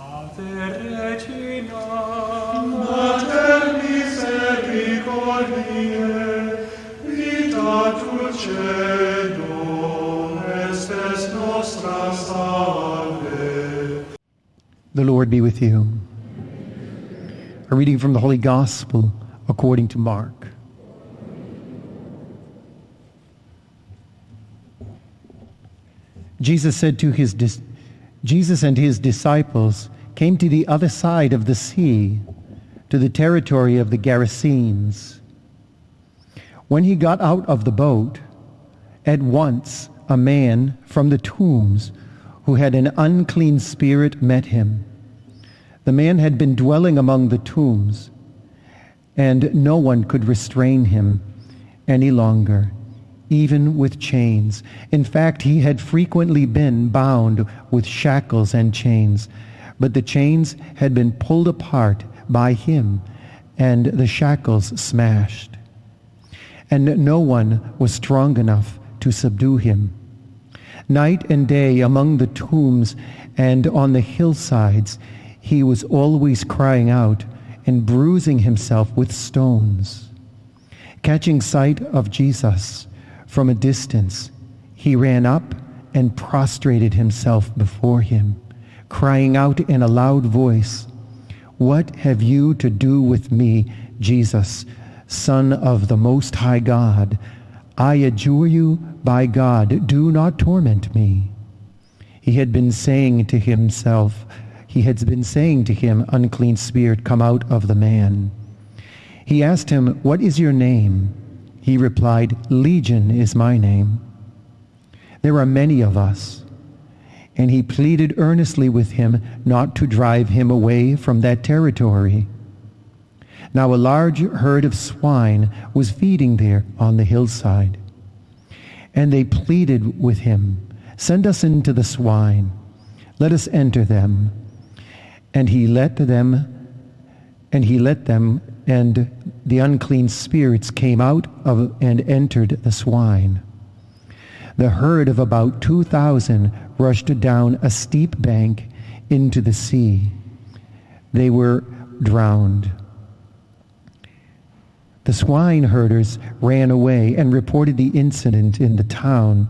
Ave Regina, Mater misericordiae, vita dulcedo, estes nostra salve. The Lord be with you. A reading from the Holy Gospel according to Mark. Jesus and his disciples came to the other side of the sea, to the territory of the Gerasenes. When he got out of the boat, at once a man from the tombs who had an unclean spirit met him. The man had been dwelling among the tombs, and no one could restrain him any longer, even with chains. In fact, he had frequently been bound with shackles and chains, but the chains had been pulled apart by him, and the shackles smashed. And no one was strong enough to subdue him. Night and day among the tombs and on the hillsides, he was always crying out and bruising himself with stones. Catching sight of Jesus from a distance, he ran up and prostrated himself before him, crying out in a loud voice, "What have you to do with me, Jesus, Son of the Most High God? I adjure you by God, do not torment me." He had been saying to him, "Unclean spirit, come out of the man." He asked him, "What is your name?" He replied, "Legion is my name. There are many of us." And he pleaded earnestly with him not to drive him away from that territory. Now a large herd of swine was feeding there on the hillside. And they pleaded with him, "Send us into the swine. Let us enter them." And he let them, and the unclean spirits came out of and entered the swine. The herd of about 2,000 rushed down a steep bank into the sea. They were drowned. The swine herders ran away and reported the incident in the town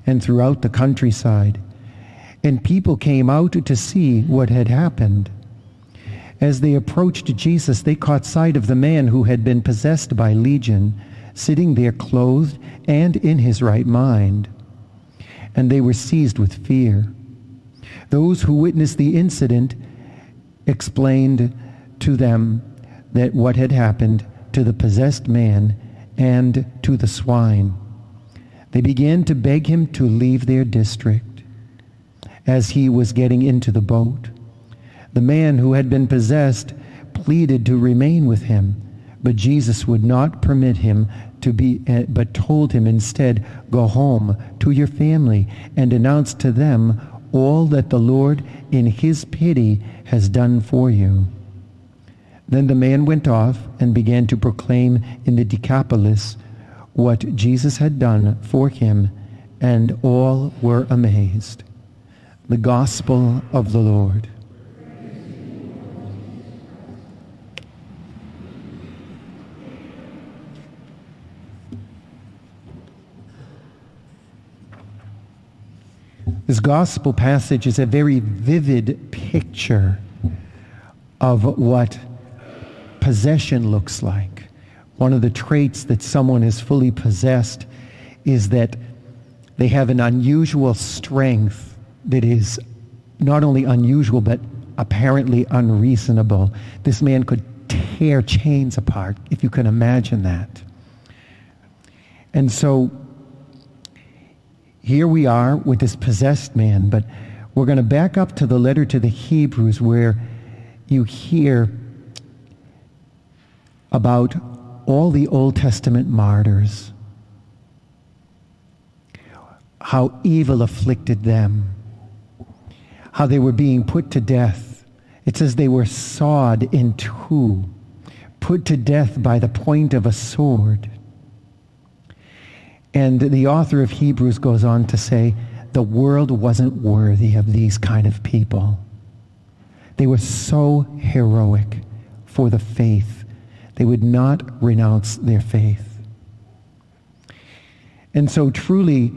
and throughout the countryside, and people came out to see what had happened. As they approached Jesus, they caught sight of the man who had been possessed by Legion, sitting there clothed and in his right mind, and they were seized with fear. Those who witnessed the incident explained to them that what had happened to the possessed man and to the swine. They began to beg him to leave their district. As he was getting into the boat, the man who had been possessed pleaded to remain with him, but Jesus would not permit him to but told him instead, "Go home to your family and announce to them all that the Lord in his pity has done for you." Then the man went off and began to proclaim in the Decapolis what Jesus had done for him, and all were amazed. The Gospel of the Lord. This gospel passage is a very vivid picture of what possession looks like. One of the traits that someone is fully possessed is that they have an unusual strength that is not only unusual but apparently unreasonable. This man could tear chains apart, if you can imagine that. And so here we are with this possessed man, but we're going to back up to the letter to the Hebrews, where you hear about all the Old Testament martyrs, how evil afflicted them, how they were being put to death. It says they were sawed in two, put to death by the point of a sword. And the author of Hebrews goes on to say, the world wasn't worthy of these kind of people. They were so heroic for the faith. They would not renounce their faith. And so truly,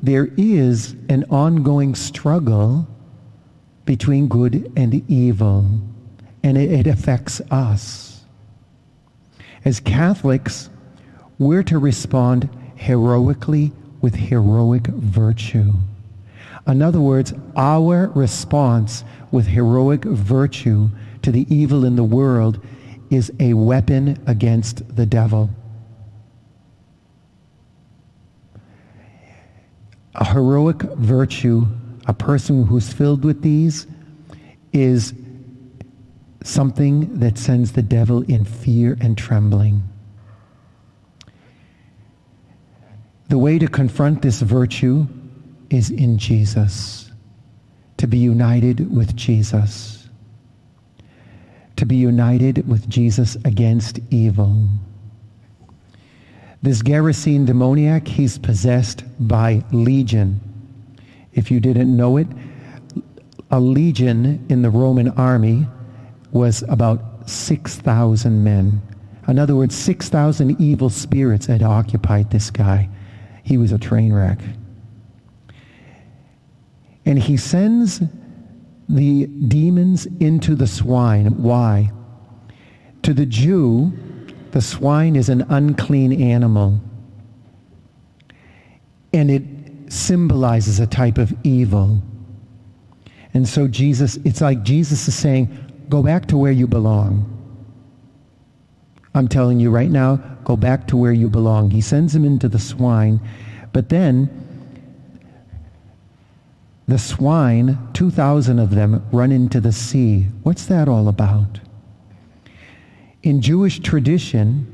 there is an ongoing struggle between good and evil, and it affects us. As Catholics, we're to respond heroically with heroic virtue. In other words, our response with heroic virtue to the evil in the world is a weapon against the devil. A heroic virtue, a person who's filled with these, is something that sends the devil in fear and trembling. The way to confront this virtue is in Jesus, to be united with Jesus, to be united with Jesus against evil. This Gerasene demoniac, he's possessed by legion. If you didn't know it, a legion in the Roman army was about 6,000 men. In other words, 6,000 evil spirits had occupied this guy. He was a train wreck. And he sends the demons into the swine. Why? To the Jew, the swine is an unclean animal. And it symbolizes a type of evil. And so it's like Jesus is saying, go back to where you belong. I'm telling you right now, go back to where you belong. He sends him into the swine, but then the swine, 2,000 of them, run into the sea. What's that all about? In Jewish tradition,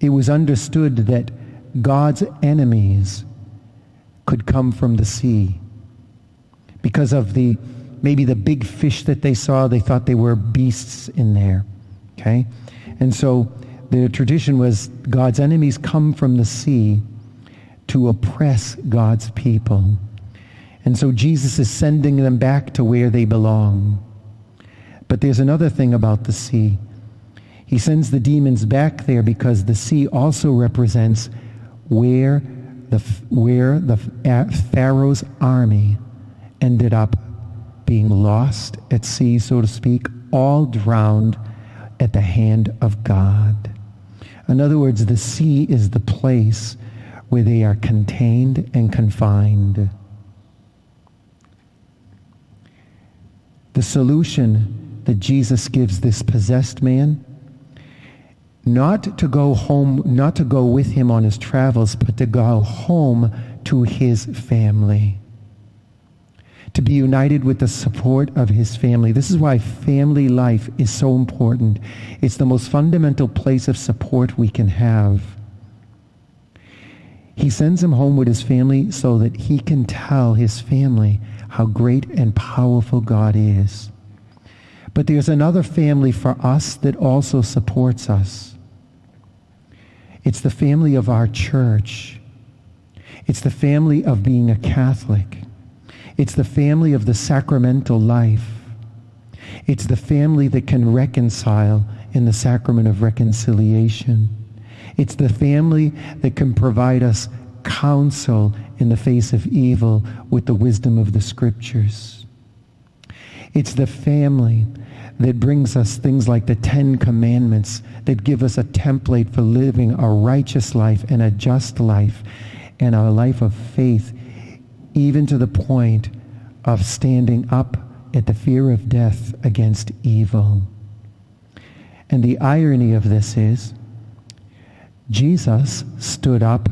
it was understood that God's enemies could come from the sea. Because of maybe the big fish that they saw, they thought they were beasts in there. Okay? And so the tradition was God's enemies come from the sea to oppress God's people. And so Jesus is sending them back to where they belong. But there's another thing about the sea. He sends the demons back there because the sea also represents where the Pharaoh's army ended up being lost at sea, so to speak, all drowned at the hand of God. In other words, the sea is the place where they are contained and confined. The solution that Jesus gives this possessed man, not to go home, not to go with him on his travels, but to go home to his family. To be united with the support of his family. This is why family life is so important. It's the most fundamental place of support we can have. He sends him home with his family so that he can tell his family how great and powerful God is. But there's another family for us that also supports us. It's the family of our church. It's the family of being a Catholic. It's the family of the sacramental life. It's the family that can reconcile in the sacrament of reconciliation. It's the family that can provide us counsel in the face of evil with the wisdom of the scriptures. It's the family that brings us things like the 10 Commandments that give us a template for living a righteous life and a just life and a life of faith, even to the point of standing up at the fear of death against evil. And the irony of this is, Jesus stood up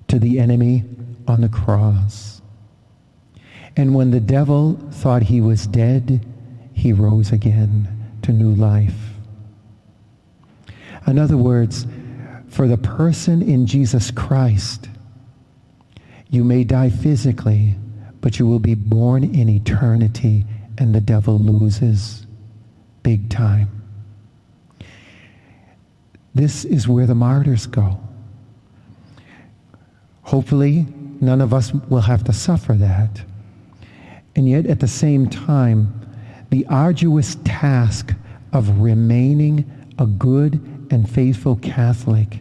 to the enemy on the cross. And when the devil thought he was dead, he rose again to new life. In other words, for the person in Jesus Christ, you may die physically, but you will be born in eternity, and the devil loses big time. This is where the martyrs go. Hopefully, none of us will have to suffer that. And yet, at the same time, The arduous task of remaining a good and faithful Catholic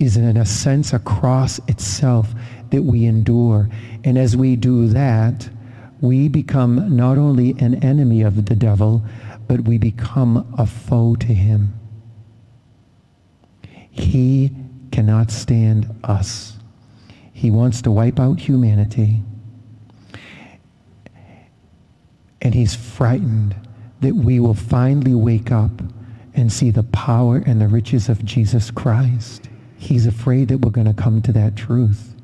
is in a sense a cross itself that we endure. And as we do that, we become not only an enemy of the devil, but we become a foe to him. He cannot stand us. He wants to wipe out humanity. And he's frightened that we will finally wake up and see the power and the riches of Jesus Christ. He's afraid that we're going to come to that truth.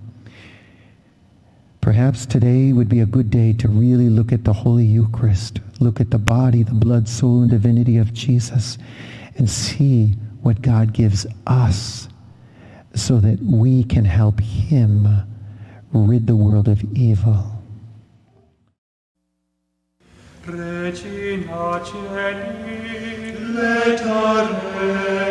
Perhaps today would be a good day to really look at the Holy Eucharist, look at the body, the blood, soul, and divinity of Jesus, and see what God gives us so that we can help him rid the world of evil. Regina Caeli, letare